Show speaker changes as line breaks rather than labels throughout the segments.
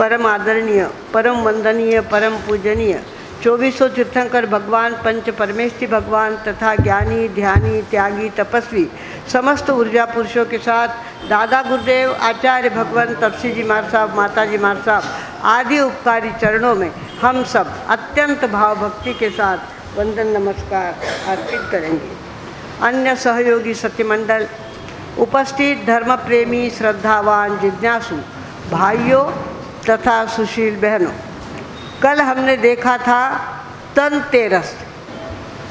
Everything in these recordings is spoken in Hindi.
परम आदरणीय, परम वंदनीय, परम पूजनीय 2400 तीर्थंकर भगवान, पंच परमेष्ठी भगवान तथा ज्ञानी, ध्यानी, त्यागी, तपस्वी समस्त ऊर्जा पुरुषों के साथ दादा गुरुदेव, आचार्य भगवान तपसी जी महाराज साहब, माता जी महाराज साहब आदि उपकारी चरणों में हम सब अत्यंत भाव भक्ति के साथ वंदन नमस्कार अर्पित करेंगे। अन्य सहयोगी सत्यमंडल, उपस्थित धर्म प्रेमी, श्रद्धावान, जिज्ञासु भाइयों तथा सुशील बहनों, कल हमने देखा था धनतेरस।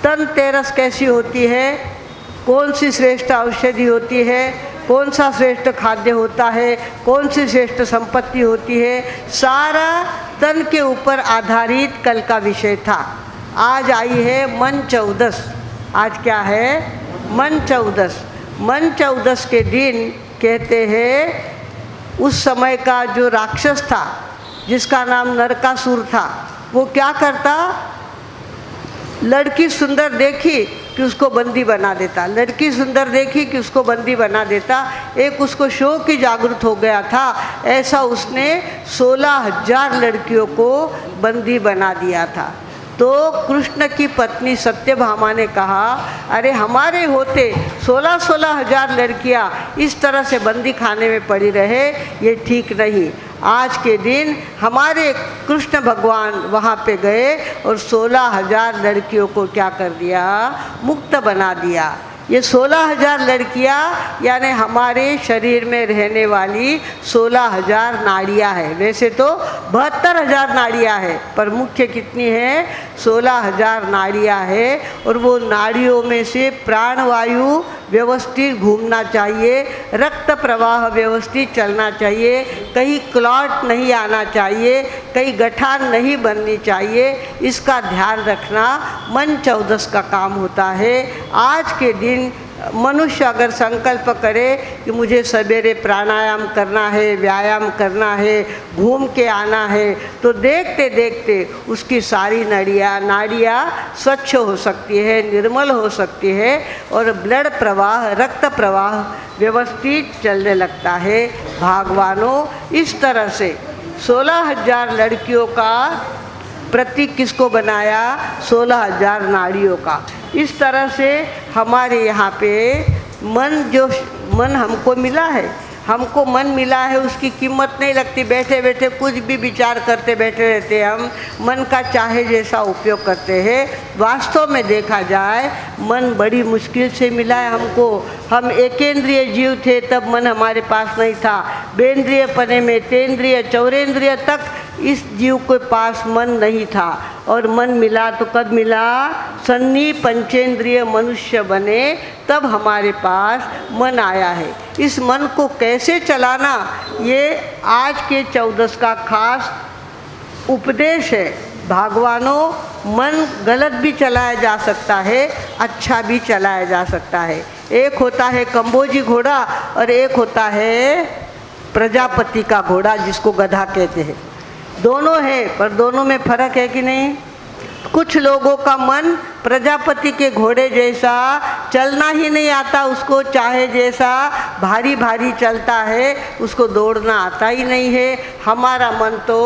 धनतेरस कैसी होती है, कौन सी श्रेष्ठ औषधि होती है, कौन सा श्रेष्ठ खाद्य होता है, कौन सी श्रेष्ठ संपत्ति होती है, सारा तन के ऊपर आधारित कल का विषय था। आज आई है मन चौदस। आज क्या है? मन चौदस। मन चौदस के दिन कहते हैं उस समय का जो राक्षस था जिसका नाम नरकासुर था, वो क्या करता, लड़की सुंदर देखी कि उसको बंदी बना देता, लड़की सुंदर देखी कि उसको बंदी बना देता। एक उसको शौक की जागृत हो गया था, ऐसा उसने 16,000 लड़कियों को बंदी बना दिया था। तो कृष्ण की पत्नी सत्यभामा ने कहा, अरे हमारे होते 16,000 लड़कियां इस तरह से बंदी खाने में पड़ी रहे, ये ठीक नहीं। आज के दिन हमारे कृष्ण भगवान वहाँ पे गए और 16,000 लड़कियों को क्या कर दिया, मुक्त बना दिया। ये 16,000 लड़कियाँ यानी हमारे शरीर में रहने वाली 16,000 नाड़ियाँ हैं। वैसे तो 72,000 नाड़ियाँ हैं, पर मुख्य कितनी है? 16,000 नाड़ियाँ हैं। और वो नाड़ियों में से प्राणवायु व्यवस्थित घूमना चाहिए, रक्त प्रवाह व्यवस्थित चलना चाहिए, कहीं क्लॉट नहीं आना चाहिए, कहीं गठान नहीं बननी चाहिए। इसका ध्यान रखना मन चौदस का काम होता है। आज के दिन मनुष्य अगर संकल्प करे कि मुझे सवेरे प्राणायाम करना है, व्यायाम करना है, घूम के आना है, तो देखते देखते उसकी सारी नाड़ियाँ स्वच्छ हो सकती है, निर्मल हो सकती है और ब्लड प्रवाह, रक्त प्रवाह व्यवस्थित चलने लगता है। भगवानों, इस तरह से 16,000 लड़कियों का प्रतीक किसको बनाया? 16,000 नाड़ियों का। इस तरह से हमारे यहाँ पे मन हमको मिला है, हमको मन मिला है, उसकी कीमत नहीं लगती। बैठे बैठे कुछ भी विचार करते बैठे रहते हैं, हम मन का चाहे जैसा उपयोग करते हैं। वास्तव में देखा जाए मन बड़ी मुश्किल से मिला है हमको। हम एकेंद्रिय जीव थे, तब मन हमारे पास नहीं था। बेंद्रिय पने में तेंद्रिय चौरेंद्रिय तक इस जीव के पास मन नहीं था, और मन मिला तो कब मिला? सन्नी पंचेंद्रिय मनुष्य बने तब हमारे पास मन आया है। इस मन को कैसे चलाना, ये आज के 14 का खास उपदेश है। भगवानों, मन गलत भी चलाया जा सकता है, अच्छा भी चलाया जा सकता है। एक होता है कंबोजी घोड़ा और एक होता है प्रजापति का घोड़ा, जिसको गधा कहते हैं। दोनों है, पर दोनों में फर्क है कि नहीं? कुछ लोगों का मन प्रजापति के घोड़े जैसा चलना ही नहीं आता उसको, चाहे जैसा भारी भारी चलता है, उसको दौड़ना आता ही नहीं है। हमारा मन तो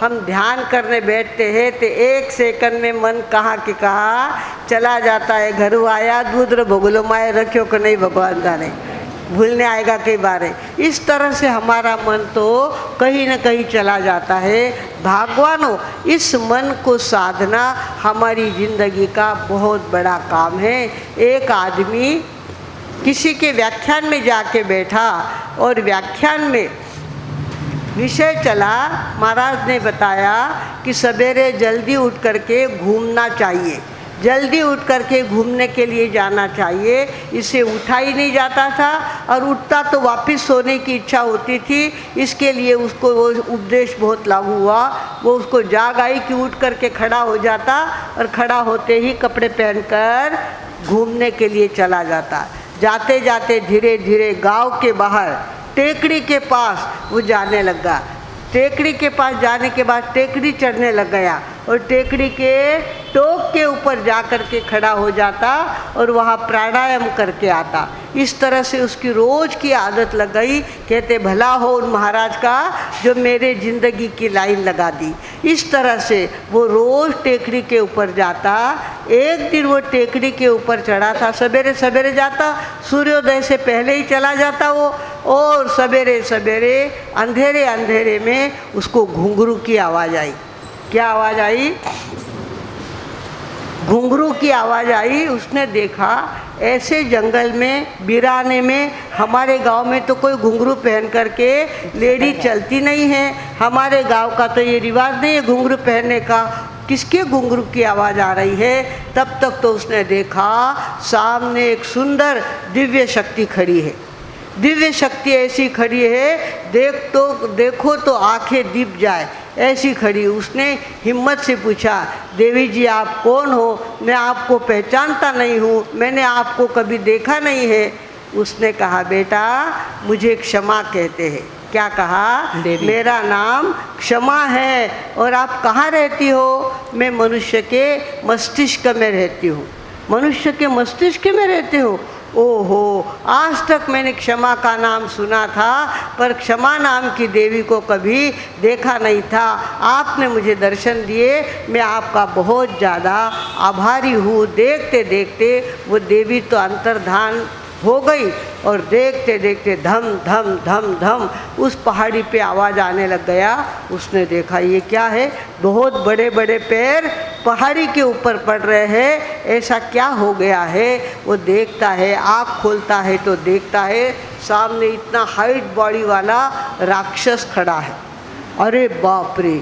हम ध्यान करने बैठते हैं तो 1 सेकंड में मन कहाँ के कहाँ चला जाता है। घरू आया दूध भोगलो माए रखियो कि नहीं, भगवान जाने, भूलने आएगा कई बार। इस तरह से हमारा मन तो कहीं न कहीं चला जाता है। भगवानों, इस मन को साधना हमारी ज़िंदगी का बहुत बड़ा काम है। एक आदमी किसी के व्याख्यान में जाके बैठा और व्याख्यान में विषय चला, महाराज ने बताया कि सवेरे जल्दी उठ करके घूमना चाहिए, जल्दी उठ करके घूमने के लिए जाना चाहिए। इसे उठा ही नहीं जाता था, और उठता तो वापस सोने की इच्छा होती थी। इसके लिए उसको वो उपदेश बहुत लागू हुआ। वो उसको जाग आई कि उठ करके खड़ा हो जाता, और खड़ा होते ही कपड़े पहनकर घूमने के लिए चला जाता। जाते जाते धीरे धीरे गांव के बाहर टेकड़ी के पास वो जाने लगा। टेकड़ी के पास जाने के बाद टेकड़ी चढ़ने लग गया, और टेकड़ी के टोक के ऊपर जा कर के खड़ा हो जाता और वहाँ प्राणायाम करके आता। इस तरह से उसकी रोज़ की आदत लग गई। कहते भला हो उन महाराज का जो मेरे ज़िंदगी की लाइन लगा दी। इस तरह से वो रोज़ टेकरी के ऊपर जाता। एक दिन वो टेकरी के ऊपर चढ़ा था, सवेरे सवेरे जाता, सूर्योदय से पहले ही चला जाता वो, और सवेरे सवेरे अंधेरे अंधेरे में उसको घुंघरू की आवाज़ आई। क्या आवाज़ आई? घुंघरू की आवाज़ आई। उसने देखा ऐसे जंगल में वीराने में, हमारे गांव में तो कोई घुंघरू पहन करके लेडी चलती नहीं है, हमारे गांव का तो ये रिवाज नहीं है घुंघरू पहनने का, किसके घुंघरू की आवाज़ आ रही है? तब तक तो उसने देखा सामने एक सुंदर दिव्य शक्ति खड़ी है। दिव्य शक्ति ऐसी खड़ी है, देखो तो आंखें दीप जाए, ऐसी खड़ी। उसने हिम्मत से पूछा, देवी जी आप कौन हो? मैं आपको पहचानता नहीं हूँ, मैंने आपको कभी देखा नहीं है। उसने कहा बेटा मुझे क्षमा कहते हैं। क्या कहा? मेरा नाम क्षमा है। और आप कहाँ रहती हो? मैं मनुष्य के मस्तिष्क में रहती हूँ। मनुष्य के मस्तिष्क में रहते हो? ओहो, आज तक मैंने क्षमा का नाम सुना था, पर क्षमा नाम की देवी को कभी देखा नहीं था। आपने मुझे दर्शन दिए, मैं आपका बहुत ज़्यादा आभारी हूँ। देखते देखते वो देवी तो अंतर्धान हो गई, और देखते देखते धम धम धम धम उस पहाड़ी पे आवाज़ आने लग गया। उसने देखा ये क्या है, बहुत बड़े बड़े पैर पहाड़ी के ऊपर पड़ रहे हैं, ऐसा क्या हो गया है? वो देखता है, आँख खोलता है तो देखता है सामने इतना हाइट बॉडी वाला राक्षस खड़ा है। अरे बाप रे,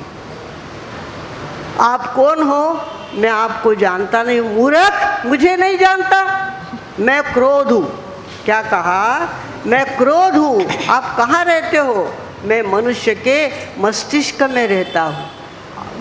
आप कौन हो? मैं आपको जानता नहीं। मूर्ख, मुझे नहीं जानता, मैं क्रोध हूँ। क्या कहा? मैं क्रोध हूँ। आप कहाँ रहते हो? मैं मनुष्य के मस्तिष्क में रहता हूँ।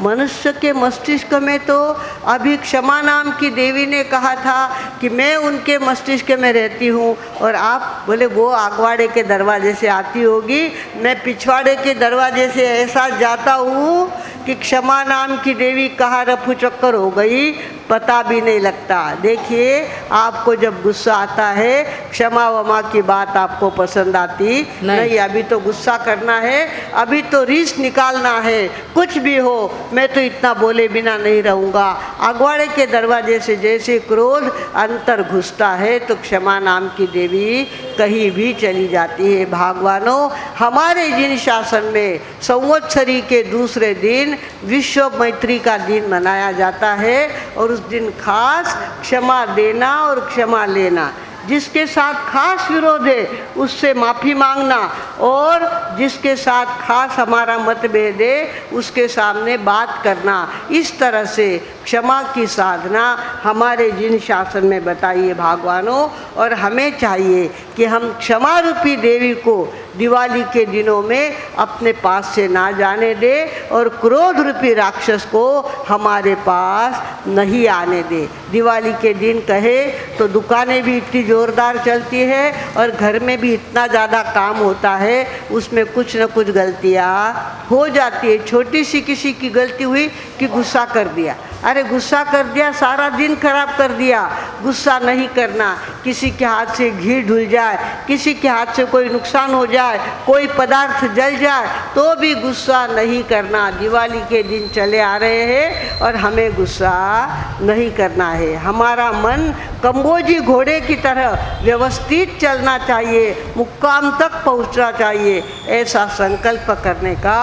मनुष्य के मस्तिष्क में तो अभी क्षमा नाम की देवी ने कहा था कि मैं उनके मस्तिष्क में रहती हूँ, और आप बोले वो आगवाड़े के दरवाजे से आती होगी, मैं पिछवाड़े के दरवाजे से ऐसा जाता हूँ कि क्षमा नाम की देवी कहाँ रफू चक्कर हो गई पता भी नहीं लगता। देखिए आपको जब गुस्सा आता है, क्षमा वमा की बात आपको पसंद आती नहीं। अभी तो गुस्सा करना है, अभी तो रीस निकालना है, कुछ भी हो मैं तो इतना बोले बिना नहीं रहूँगा। अगवाड़े के दरवाजे से जैसे क्रोध अंतर घुसता है तो क्षमा नाम की देवी कहीं भी चली जाती है। भगवानों, हमारे जिन शासन में संवत्सरी के दूसरे दिन विश्व मैत्री का दिन मनाया जाता है, और उस दिन खास क्षमा देना और क्षमा लेना, जिसके साथ खास विरोध है उससे माफ़ी मांगना, और जिसके साथ खास हमारा मतभेद है उसके सामने बात करना। इस तरह से क्षमा की साधना हमारे जिन शासन में बताइए भगवानों। और हमें चाहिए कि हम क्षमा रूपी देवी को दिवाली के दिनों में अपने पास से ना जाने दे, और क्रोध रूपी राक्षस को हमारे पास नहीं आने दे। दिवाली के दिन कहे तो दुकानें भी इतनी ज़ोरदार चलती है, और घर में भी इतना ज़्यादा काम होता है, उसमें कुछ न कुछ गलतियाँ हो जाती है। छोटी सी किसी की गलती हुई कि गुस्सा कर दिया, अरे गुस्सा कर दिया, सारा दिन खराब कर दिया। गुस्सा नहीं करना। किसी के हाथ से घी ढुल जाए, किसी के हाथ से कोई नुकसान हो जाए, कोई पदार्थ जल जाए तो भी गुस्सा नहीं करना। दिवाली के दिन चले आ रहे हैं और हमें गुस्सा नहीं करना है। हमारा मन कम्बोजी घोड़े की तरह व्यवस्थित चलना चाहिए, मुक्काम तक पहुंचना चाहिए। ऐसा संकल्प करने का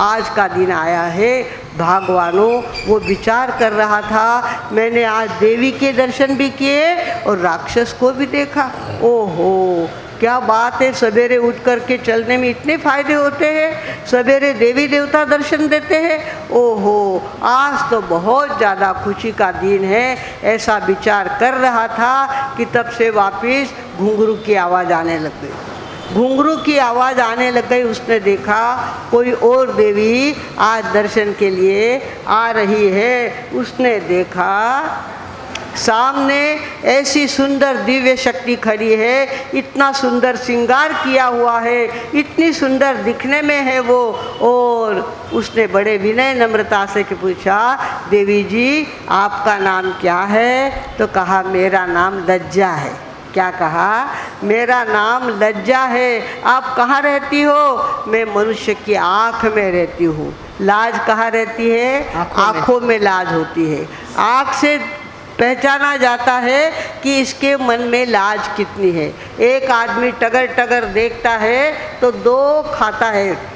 आज का दिन आया है। भगवानों, वो विचार कर रहा था, मैंने आज देवी के दर्शन भी किए और राक्षस को भी देखा। ओहो, क्या बात है। सवेरे उठ कर के चलने में इतने फायदे होते हैं, सवेरे देवी देवता दर्शन देते हैं। ओहो, आज तो बहुत ज़्यादा खुशी का दिन है। ऐसा विचार कर रहा था कि तब से वापस घुंघरू की आवाज़ आने लग गई। घुंघरू की आवाज़ आने लग गई। उसने देखा कोई और देवी आज दर्शन के लिए आ रही है। उसने देखा सामने ऐसी सुंदर दिव्य शक्ति खड़ी है, इतना सुंदर श्रृंगार किया हुआ है, इतनी सुंदर दिखने में है वो। और उसने बड़े विनय नम्रता से पूछा, देवी जी आपका नाम क्या है? तो कहा मेरा नाम लज्जा है। क्या कहा? मेरा नाम लज्जा है। आप कहाँ रहती हो? मैं मनुष्य की आँख में रहती हूँ। लाज कहाँ रहती है? आँखों में लाज होती है। आँख से पहचाना जाता है कि इसके मन में लाज कितनी है। एक आदमी टगर टगर देखता है तो दो खाता है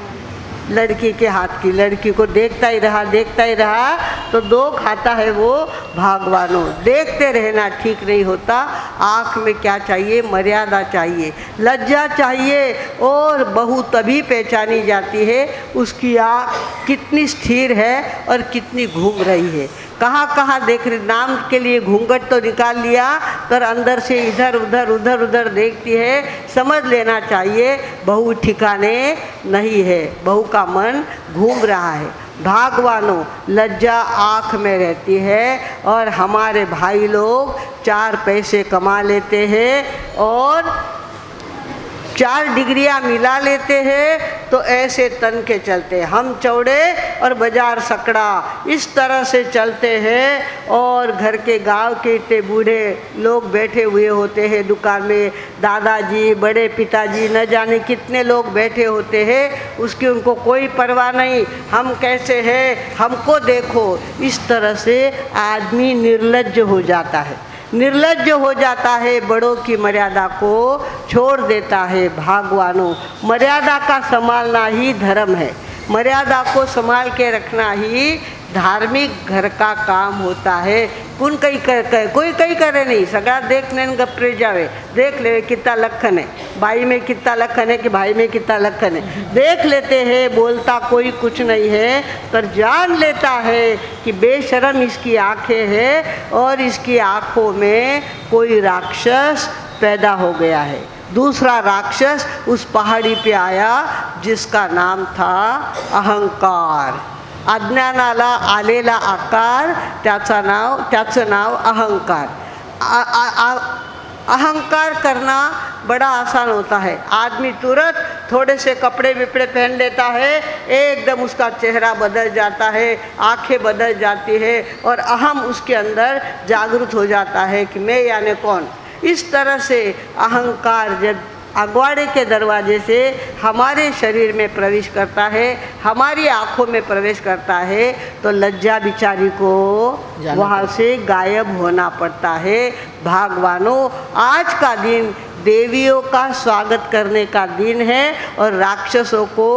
लड़की के हाथ की। लड़की को देखता ही रहा तो दो खाता है वो। भगवानों, देखते रहना ठीक नहीं होता। आँख में क्या चाहिए? मर्यादा चाहिए, लज्जा चाहिए। और बहू तभी पहचानी जाती है उसकी आँख कितनी स्थिर है और कितनी घूम रही है। कहाँ देख रही, नाम के लिए घूंघट तो निकाल लिया पर अंदर से इधर उधर देखती है। समझ लेना चाहिए बहू ठिकाने नहीं है, बहू का मन घूम रहा है। भागवानों, लज्जा आँख में रहती है। और हमारे भाई लोग 4 पैसे कमा लेते हैं और 4 डिग्रियां मिला लेते हैं तो ऐसे तन के चलते। हम चौड़े और बाजार सकड़ा, इस तरह से चलते हैं। और घर के गांव के इतने बूढ़े लोग बैठे हुए होते हैं दुकान में, दादाजी, बड़े पिताजी, न जाने कितने लोग बैठे होते हैं। उसकी उनको कोई परवाह नहीं। हम कैसे हैं, हमको देखो। इस तरह से आदमी निर्लज्ज हो जाता है, निर्लज्ज हो जाता है, बड़ों की मर्यादा को छोड़ देता है। भगवानों, मर्यादा का संभालना ही धर्म है। मर्यादा को संभाल के रखना ही धार्मिक घर का काम होता है। कोई कई करे नहीं, सगा देख लेन गपरे जावे, देख ले कितना लखन है, भाई में कितना लखन है कि भाई में कितना लखन है, देख लेते हैं। बोलता कोई कुछ नहीं है पर जान लेता है कि बेशरम इसकी आंखें हैं और इसकी आंखों में कोई राक्षस पैदा हो गया है। दूसरा राक्षस उस पहाड़ी पे आया जिसका नाम था अहंकार। अज्ञानाला आलेला आकार, त्याचं नाव अहंकार। अहंकार करना बड़ा आसान होता है। आदमी तुरंत थोड़े से कपड़े विपड़े पहन लेता है, एकदम उसका चेहरा बदल जाता है, आंखें बदल जाती है और अहम उसके अंदर जागृत हो जाता है कि मैं यानी कौन। इस तरह से अहंकार जब अगवाड़े के दरवाजे से हमारे शरीर में प्रवेश करता है, हमारी आँखों में प्रवेश करता है तो लज्जा बिचारी को वहाँ से गायब होना पड़ता है। भगवानों, आज का दिन देवियों का स्वागत करने का दिन है और राक्षसों को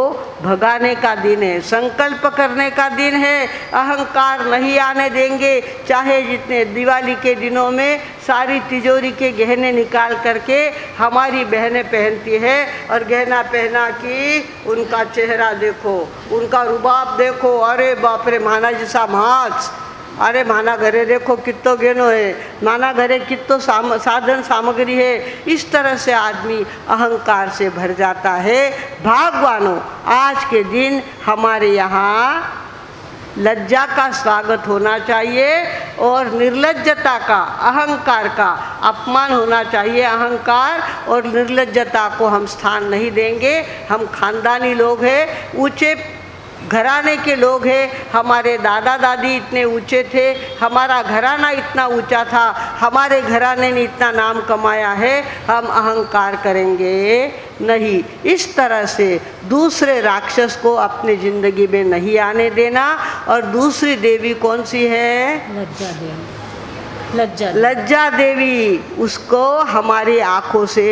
भगाने का दिन है, संकल्प करने का दिन है। अहंकार नहीं आने देंगे। चाहे जितने दिवाली के दिनों में सारी तिजोरी के गहने निकाल करके हमारी बहनें पहनती है और गहना पहना कि उनका चेहरा देखो, उनका रुबाब देखो, अरे बाप रे माना जैसा माच, अरे माना घरे देखो कितो गेनो है, माना घरे कितो साधन सामग्री है। इस तरह से आदमी अहंकार से भर जाता है। भगवानों, आज के दिन हमारे यहाँ लज्जा का स्वागत होना चाहिए और निर्लज्जता का, अहंकार का अपमान होना चाहिए। अहंकार और निर्लज्जता को हम स्थान नहीं देंगे। हम खानदानी लोग हैं, ऊंचे घराने के लोग हैं। हमारे दादा दादी इतने ऊंचे थे, हमारा घराना इतना ऊंचा था, हमारे घराने ने इतना नाम कमाया है, हम अहंकार करेंगे नहीं। इस तरह से दूसरे राक्षस को अपनी ज़िंदगी में नहीं आने देना। और दूसरी देवी कौन सी है? लज्जा देवी, उसको हमारी आँखों से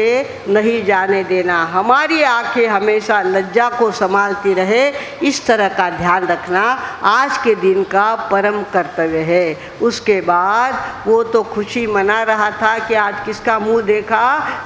नहीं जाने देना। हमारी आँखें हमेशा लज्जा को संभालती रहे, इस तरह का ध्यान रखना आज के दिन का परम कर्तव्य है। उसके बाद वो तो खुशी मना रहा था कि आज किसका मुंह देखा।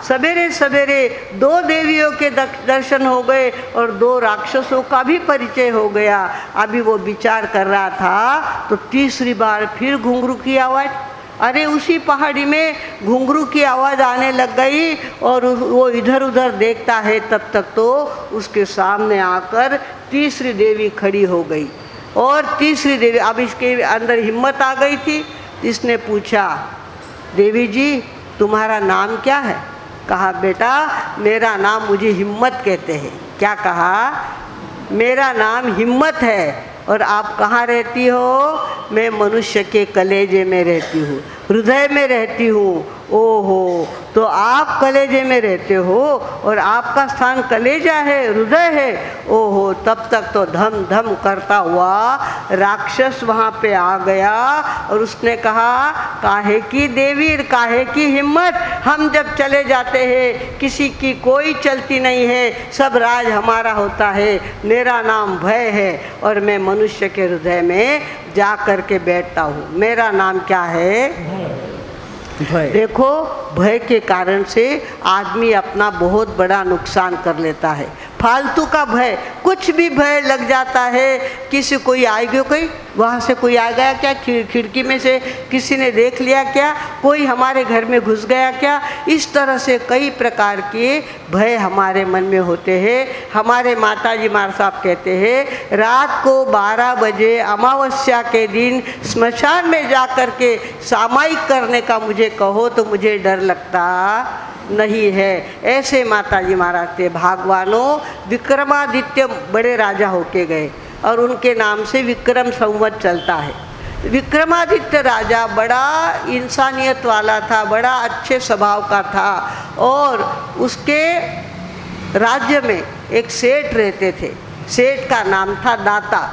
सवेरे सवेरे 2 देवियों के दर्शन हो गए और 2 राक्षसों का भी परिचय हो गया। अभी वो विचार कर रहा था तो तीसरी बार फिर घुंघरू की आवाज़। अरे उसी पहाड़ी में घुंघरू की आवाज़ आने लग गई और वो इधर उधर देखता है, तब तक तो उसके सामने आकर तीसरी देवी खड़ी हो गई। और तीसरी देवी, अब इसके अंदर हिम्मत आ गई थी। इसने पूछा, देवी जी तुम्हारा नाम क्या है? कहा, बेटा मेरा नाम, मुझे हिम्मत कहते हैं। क्या कहा? मेरा नाम हिम्मत है। और आप कहाँ रहती हो? मैं मनुष्य के कलेजे में रहती हूँ। हृदय में रहती हूँ। ओहो, तो आप कलेजे में रहते हो और आपका स्थान कलेजा है, हृदय है। ओहो, तब तक तो धम धम करता हुआ राक्षस वहाँ पे आ गया और उसने कहा, काहे की देवी, काहे की हिम्मत, हम जब चले जाते हैं किसी की कोई चलती नहीं है, सब राज हमारा होता है। मेरा नाम भय है और मैं मनुष्य के हृदय में जा कर के बैठता हूँ। मेरा नाम क्या है? भय। देखो, भय के कारण से आदमी अपना बहुत बड़ा नुकसान कर लेता है। फालतू का भय, कुछ भी भय लग जाता है। किसी कोई आएगा, कोई वहाँ से कोई आ गया क्या, खिड़की में से किसी ने देख लिया क्या, कोई हमारे घर में घुस गया क्या, इस तरह से कई प्रकार के भय हमारे मन में होते हैं। हमारे माताजी मार साहब कहते हैं, रात को 12 बजे अमावस्या के दिन स्मशान में जा कर के सामायिक करने का मुझे कहो तो मुझे डर लगता नहीं है। ऐसे माताजी महाराज थे। भागवानों, विक्रमादित्य बड़े राजा होके गए और उनके नाम से विक्रम संवत चलता है। विक्रमादित्य राजा बड़ा इंसानियत वाला था, बड़ा अच्छे स्वभाव का था और उसके राज्य में एक सेठ रहते थे। सेठ का नाम था दाता।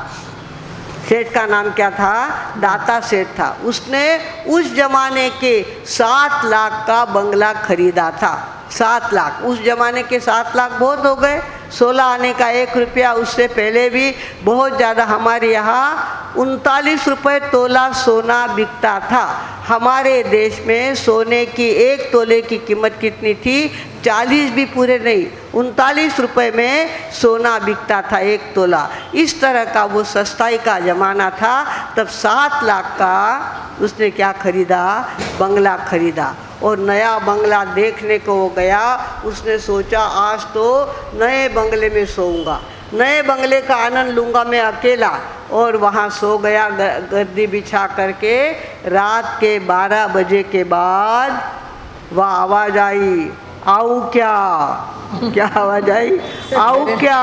सेठ का नाम क्या था? दाता सेठ था। उसने उस जमाने के 7 लाख का बंगला खरीदा था। 7 लाख, उस जमाने के 7 लाख बहुत हो गए। 16 आने का 1 रुपया, उससे पहले भी बहुत ज़्यादा। हमारे यहाँ 39 रुपये तोला सोना बिकता था। हमारे देश में सोने की 1 तोले की कीमत कितनी थी? 40 भी पूरे नहीं, 39 रुपये में सोना बिकता था 1 तोला। इस तरह का वो सस्ताई का ज़माना था। तब 7 लाख का उसने क्या खरीदा? बंगला खरीदा। और नया बंगला देखने को वो गया। उसने सोचा, आज तो नए बंगले में सोऊंगा, नए बंगले का आनंद लूँगा मैं अकेला। और वहाँ सो गया गद्दी बिछा करके। रात के 12 बजे के बाद वह आवाज़ आई, आओ क्या? क्या आवाज़ आई? आओ क्या?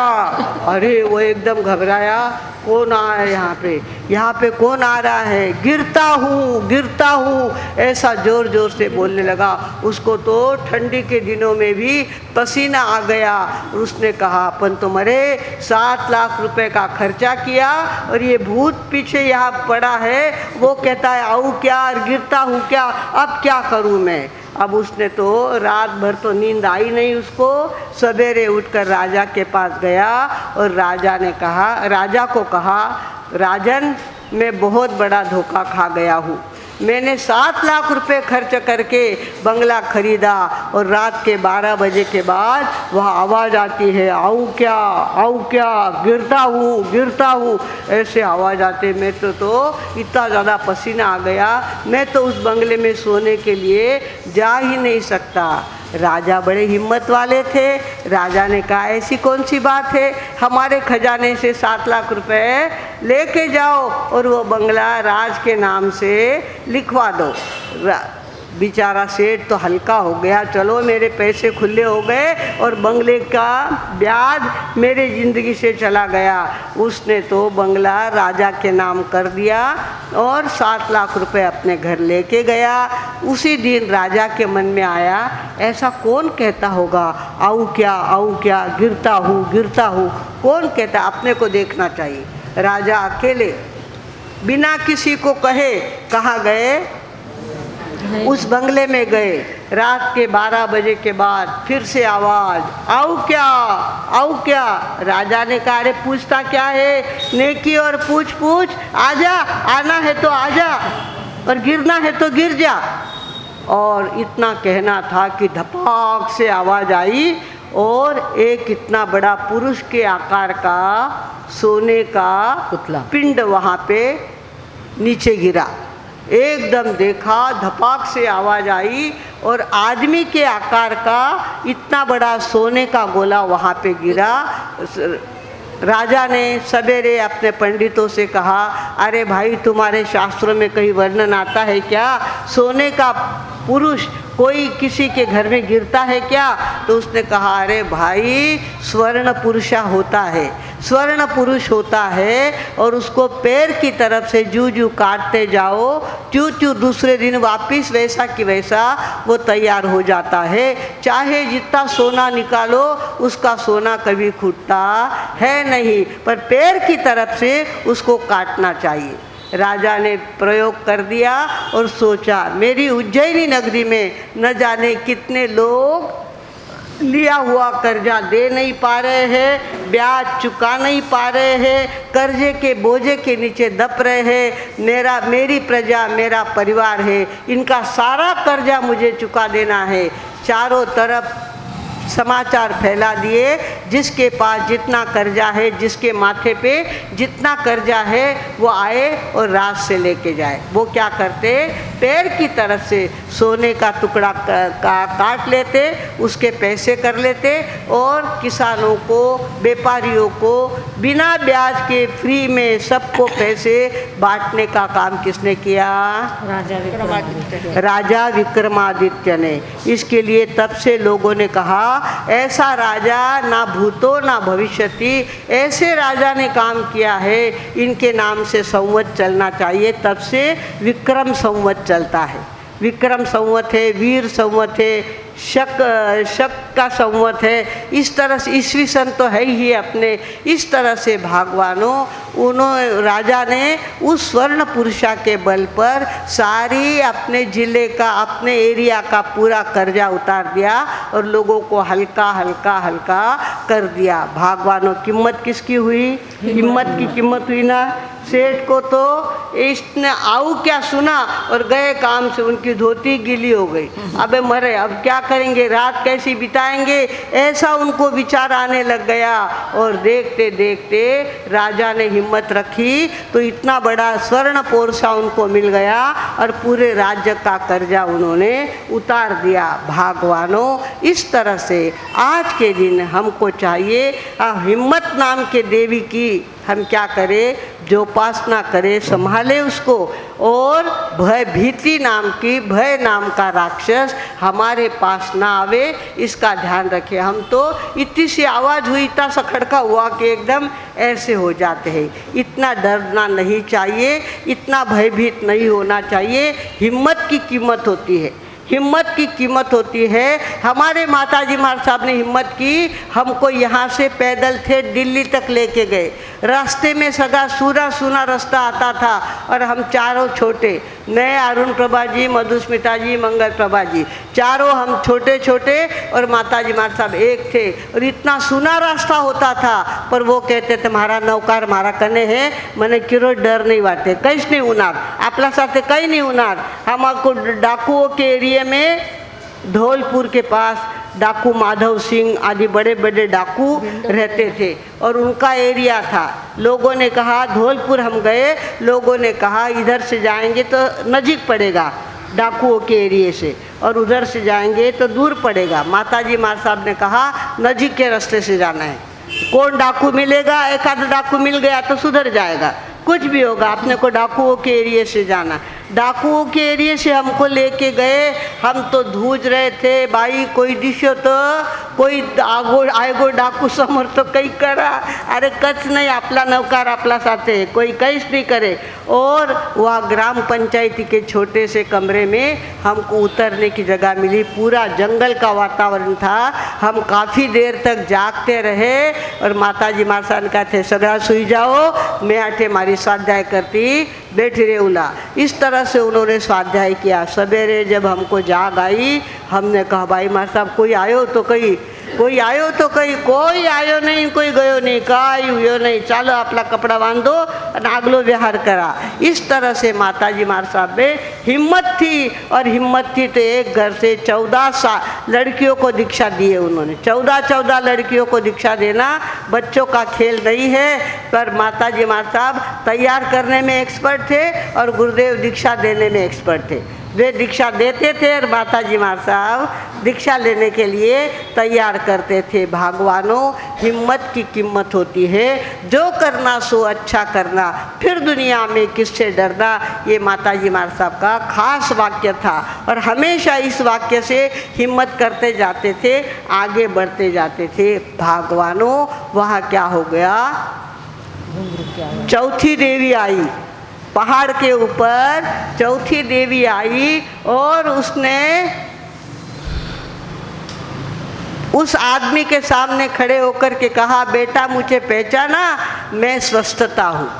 अरे वो एकदम घबराया, कौन आ रहा है यहाँ पे? यहाँ पे कौन आ रहा है? गिरता हूँ, गिरता हूँ, ऐसा ज़ोर ज़ोर से बोलने लगा। उसको तो ठंडी के दिनों में भी पसीना आ गया। उसने कहा, अपन तो मरे, 7 लाख रुपए का खर्चा किया और ये भूत पीछे यहाँ पड़ा है, वो कहता है आओ क्या और गिरता हूँ क्या, अब क्या करूँ मैं? अब उसने तो रात भर तो नींद आई नहीं उसको। सवेरे उठकर राजा के पास गया और राजा को कहा, राजन, मैं बहुत बड़ा धोखा खा गया हूँ। मैंने 7 लाख रुपए खर्च करके बंगला खरीदा और रात के 12 बजे के बाद वह आवाज़ आती है, आओ क्या, आओ क्या, गिरता हूँ, गिरता हूँ, ऐसे आवाज़ आते। मैं तो इतना ज़्यादा पसीना आ गया, मैं तो उस बंगले में सोने के लिए जा ही नहीं सकता। राजा बड़े हिम्मत वाले थे। राजा ने कहा, ऐसी कौन सी बात है, हमारे खजाने से 7 लाख रुपए लेके जाओ और वो बंगला राज के नाम से लिखवा दो। बेचारा सेठ तो हल्का हो गया, चलो मेरे पैसे खुले हो गए और बंगले का ब्याज मेरे ज़िंदगी से चला गया। उसने तो बंगला राजा के नाम कर दिया और 7 लाख रुपए अपने घर लेके गया। उसी दिन राजा के मन में आया, ऐसा कौन कहता होगा, आऊँ क्या, आऊँ क्या, गिरता हूँ, गिरता हूँ, कौन कहता? अपने को देखना चाहिए। राजा अकेले बिना किसी को कहे कहाँ गए? उस बंगले में गए। रात के 12 बजे के बाद फिर से आवाज़, आओ क्या, आओ क्या? राजा ने कहा, अरे पूछता क्या है, नेकी और पूछ पूछ, आजा, आना है तो आजा और गिरना है तो गिर जा। और इतना कहना था कि धपाक से आवाज़ आई और एक इतना बड़ा पुरुष के आकार का सोने का पुतला पिंड वहाँ पे नीचे गिरा। एकदम देखा, धपाक से आवाज़ आई और आदमी के आकार का इतना बड़ा सोने का गोला वहाँ पे गिरा। राजा ने सवेरे अपने पंडितों से कहा, अरे भाई, तुम्हारे शास्त्रों में कहीं वर्णन आता है क्या, सोने का पुरुष कोई किसी के घर में गिरता है क्या? तो उसने कहा, अरे भाई, स्वर्ण पुरुषा होता है, स्वर्ण पुरुष होता है और उसको पैर की तरफ से जू जू काटते जाओ, त्यों त्यों दूसरे दिन वापिस वैसा कि वैसा वो तैयार हो जाता है। चाहे जितना सोना निकालो उसका सोना कभी खुटता है नहीं, पर पैर की तरफ से उसको काटना चाहिए। राजा ने प्रयोग कर दिया और सोचा मेरी उज्जैनी नगरी में न जाने कितने लोग लिया हुआ कर्जा दे नहीं पा रहे हैं, ब्याज चुका नहीं पा रहे हैं, कर्जे के बोझे के नीचे दब रहे हैं। मेरी प्रजा मेरा परिवार है, इनका सारा कर्जा मुझे चुका देना है। चारों तरफ समाचार फैला दिए, जिसके पास जितना कर्जा है, जिसके माथे पे जितना कर्जा है वो आए और रात से लेके जाए। वो क्या करते, पैर की तरफ से सोने का टुकड़ा काट लेते, उसके पैसे कर लेते और किसानों को, व्यापारियों को बिना ब्याज के फ्री में सबको पैसे बांटने का काम किसने किया? राजा विक्रमादित्य ने। इसके लिए तब से लोगों ने कहा ऐसा राजा ना भूतो ना भविष्यति, ऐसे राजा ने काम किया है, इनके नाम से संवत चलना चाहिए। तब से विक्रम संवत चलता है। विक्रम संवत है, वीर संवत है, शक का संवत है। इस तरह से ईस्वी सन तो है ही अपने। इस तरह से भगवानों उन्होंने राजा ने उस स्वर्ण पुरुषा के बल पर सारी अपने ज़िले का, अपने एरिया का पूरा कर्जा उतार दिया और लोगों को हल्का हल्का हल्का कर दिया। भगवानों कीमत किसकी हुई? हिम्मत की कीमत हुई ना। सेठ को तो इसने आऊ क्या सुना और गए काम से, उनकी धोती गीली हो गई। अबे मरे, अब क्या करेंगे, रात कैसी बिताएंगे, ऐसा उनको विचार आने लग गया। और देखते देखते राजा ने हिम्मत रखी तो इतना बड़ा स्वर्ण पोरसा उनको मिल गया और पूरे राज्य का कर्जा उन्होंने उतार दिया। भगवानों इस तरह से आज के दिन हमको चाहिए हिम्मत नाम के देवी की हम क्या करें, जो उपासना करे, संभाले उसको। और भय भीति नाम की, भय नाम का राक्षस हमारे पास ना आवे, इसका ध्यान रखें। हम तो इतनी सी आवाज़ हुई, इतना सा खड़का हुआ कि एकदम ऐसे हो जाते हैं। इतना डरना नहीं चाहिए, इतना भयभीत नहीं होना चाहिए। हिम्मत की कीमत होती है, हिम्मत की कीमत होती है। हमारे माताजी महाराज साहब ने हिम्मत की, हमको यहाँ से पैदल थे दिल्ली तक लेके गए। रास्ते में सगा सूना सूना रास्ता आता था और हम चारों छोटे, मैं, अरुण प्रभा जी, मधुस्मिता जी, मंगल प्रभा जी, चारों हम छोटे छोटे और माताजी महाराज साहब एक थे। और इतना सूना रास्ता होता था, पर वो कहते थे मारा नौकार मारा कने है, मैंने किरो डर नहीं वाटे, कहीं नहीं उनार, आपला साथे कहीं नहीं उनार। हमको डाकुओं के एरिया में धौलपुर के पास डाकू माधव सिंह आदि बड़े बड़े डाकू रहते थे और उनका एरिया था। लोगों ने कहा, धौलपुर हम गए, लोगों ने कहा इधर से जाएंगे तो नज़दीक पड़ेगा डाकुओं के एरिए से और उधर से जाएंगे तो दूर पड़ेगा। माताजी महाराज साहब ने कहा नज़दीक के रास्ते से जाना है। कौन डाकू मिलेगा, एक आध डाकू मिल गया तो सुधर जाएगा, कुछ भी होगा, अपने को डाकुओं के एरिए से जाना। डाकुओं के एरिए से हमको लेके गए, हम तो धूज रहे थे भाई, कोई दिशो तो कोई आगो डाकू समोर तो कई करा, अरे कच नहीं, आपला नौकार आपला साथे, कोई कैस नहीं करे। और वह ग्राम पंचायती के छोटे से कमरे में हमको उतरने की जगह मिली। पूरा जंगल का वातावरण था। हम काफ़ी देर तक जागते रहे और माताजी मारसान कहते सगड़ा सुई जाओ, मैं आठे मारी स्वाध्याय करती बैठी रेउला। इस तरह से उन्होंने स्वाध्याय किया। सवेरे जब हमको जाग आई, हमने कहा भाई मार साहब कोई आयो तो कही, कोई आयो तो कही, कोई आयो नहीं, कोई गयो नहीं, काई हुयो नहीं, चालो अपना कपड़ा बांधो और आगलो व्यवहार करा। इस तरह से माताजी मार साहब में हिम्मत थी। और हिम्मत थी तो एक घर से 14 लड़कियों को दीक्षा दी है उन्होंने। 14 लड़कियों को दीक्षा देना बच्चों का खेल नहीं है, पर माताजी मार साहब तैयार करने में एक्सपर्ट थे और गुरुदेव दीक्षा देने में एक्सपर्ट थे। वे दीक्षा देते थे और माताजी महाराज साहब दीक्षा लेने के लिए तैयार करते थे। भगवानों, हिम्मत की कीमत होती है, जो करना सो अच्छा करना, फिर दुनिया में किससे डरना, ये माताजी महाराज साहब का खास वाक्य था। और हमेशा इस वाक्य से हिम्मत करते जाते थे, आगे बढ़ते जाते थे। भगवानों, वहाँ क्या हो गया, चौथी देवी आई, पहाड़ के ऊपर चौथी देवी आई और उसने उस आदमी के सामने खड़े होकर के कहा, बेटा मुझे पहचाना, मैं स्वस्थता हूँ,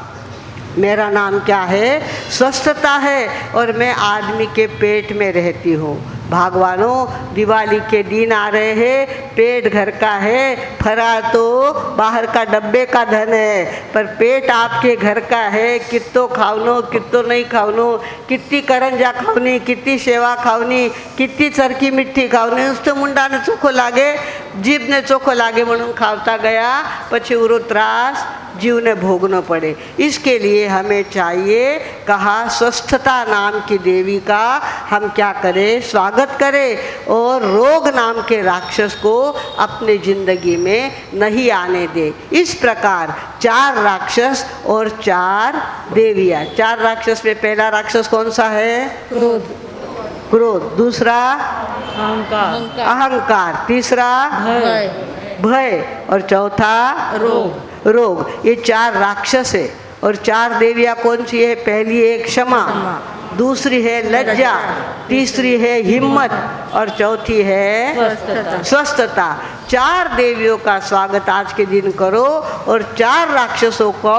मेरा नाम क्या है, स्वस्थता है, और मैं आदमी के पेट में रहती हूँ। भगवानों, दिवाली के दिन आ रहे हैं, पेट घर का है, फरार तो बाहर का डब्बे का धन है, पर पेट आपके घर का है। कितो खावनो, कितो नहीं खावनो, कितनी करंजा खावनी, कितनी सेवा खावनी, कितनी चरकी मिट्टी खावनी, उससे मुंडा ने चोखो लागे, जीभ ने चोखो लागे म्हणून खावता गया, પછી उरो त्रास जीव ने भोगना पड़े। इसके लिए हमें चाहिए, कहा स्वस्थता नाम की देवी का हम क्या करें, स्वागत करें, और रोग नाम के राक्षस को अपने जिंदगी में नहीं आने दे। इस प्रकार 4 राक्षस और 4 देवियाँ। 4 राक्षस में पहला राक्षस कौन सा है, क्रोध, दूसरा अहंकार, तीसरा भय, और चौथा रोग। ये 4 राक्षस है। और 4 देवियाँ कौन सी है, पहली है क्षमा, दूसरी है लज्जा, तीसरी है हिम्मत, और चौथी है स्वस्थता। 4 देवियों का स्वागत आज के दिन करो, और 4 राक्षसों को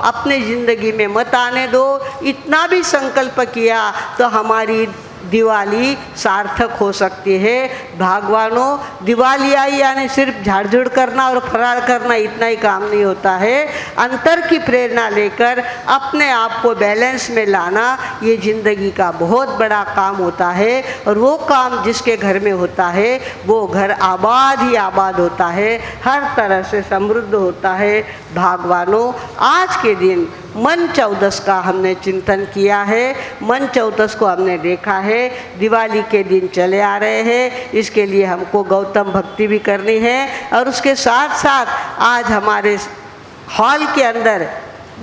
अपने जिंदगी में मत आने दो। इतना भी संकल्प किया तो हमारी दिवाली सार्थक हो सकती है। भगवानों, दिवाली आई यानी सिर्फ झाड़झूड़ करना और फरार करना, इतना ही काम नहीं होता है। अंतर की प्रेरणा लेकर अपने आप को बैलेंस में लाना, ये ज़िंदगी का बहुत बड़ा काम होता है। और वो काम जिसके घर में होता है, वो घर आबाद ही आबाद होता है, हर तरह से समृद्ध होता है। भगवानों, आज के दिन मन चौदस का हमने चिंतन किया है, मन चौदस को हमने देखा है, दिवाली के दिन चले आ रहे हैं, इसके लिए हमको गौतम भक्ति भी करनी है। और उसके साथ साथ आज हमारे हॉल के अंदर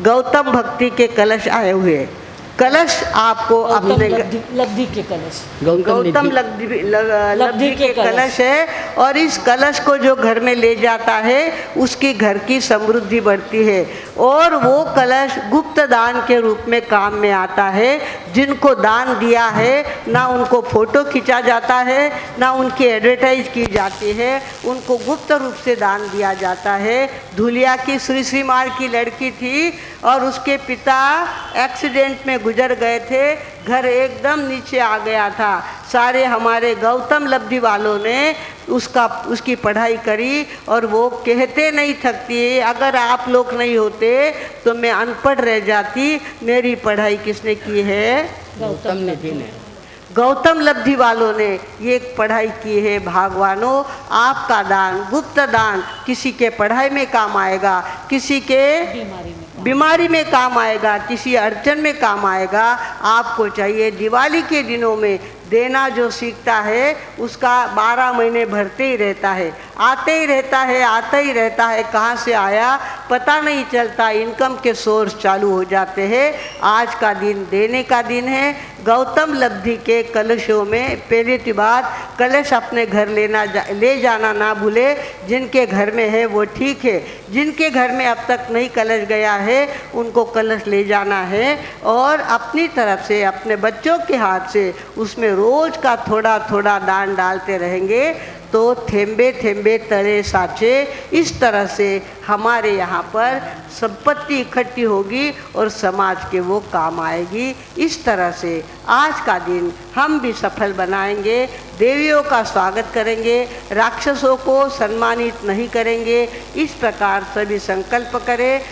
गौतम भक्ति के कलश आए हुए हैं। कलश आपको अपने
लब्धि के कलश,
गौतम लब्धि के कलश है। और इस कलश को जो घर में ले जाता है, उसकी घर की समृद्धि बढ़ती है। और वो कलश गुप्त दान के रूप में काम में आता है। जिनको दान दिया है, ना उनको फोटो खींचा जाता है, ना उनकी एडवर्टाइज की जाती है, उनको गुप्त रूप से दान दिया जाता है। धुलिया की श्री मार की लड़की थी और उसके पिता एक्सीडेंट में गुजर गए थे, घर एकदम नीचे आ गया था। सारे हमारे गौतम लब्धि वालों ने उसकी पढ़ाई करी, और वो कहते नहीं थकती, अगर आप लोग नहीं होते तो मैं अनपढ़ रह जाती। मेरी पढ़ाई किसने की है,
गौतम लब्धि ने।
गौतम लब्धि वालों ने ये पढ़ाई की है। भगवानों, आपका दान, गुप्त दान किसी के पढ़ाई में काम आएगा, किसी के बीमारी में काम आएगा, किसी अड़चन में काम आएगा। आपको चाहिए दिवाली के दिनों में देना जो सीखता है, उसका 12 महीने भरते ही रहता है, आते ही रहता है, आता ही रहता है। कहाँ से आया पता नहीं चलता, इनकम के सोर्स चालू हो जाते हैं। आज का दिन देने का दिन है। गौतम लब्धि के कलशों में पहले की बात, कलश अपने घर ले जाना ना भूले। जिनके घर में है वो ठीक है, जिनके घर में अब तक नहीं कलश गया है, उनको कलश ले जाना है। और अपनी तरफ से, अपने बच्चों के हाथ से उसमें रोज का थोड़ा थोड़ा दान डालते रहेंगे तो थेंबे थेंबे तले साचे। इस तरह से हमारे यहाँ पर संपत्ति इकट्ठी होगी और समाज के वो काम आएगी। इस तरह से आज का दिन हम भी सफल बनाएंगे। देवियों का स्वागत करेंगे, राक्षसों को सम्मानित नहीं करेंगे। इस प्रकार सभी संकल्प करें।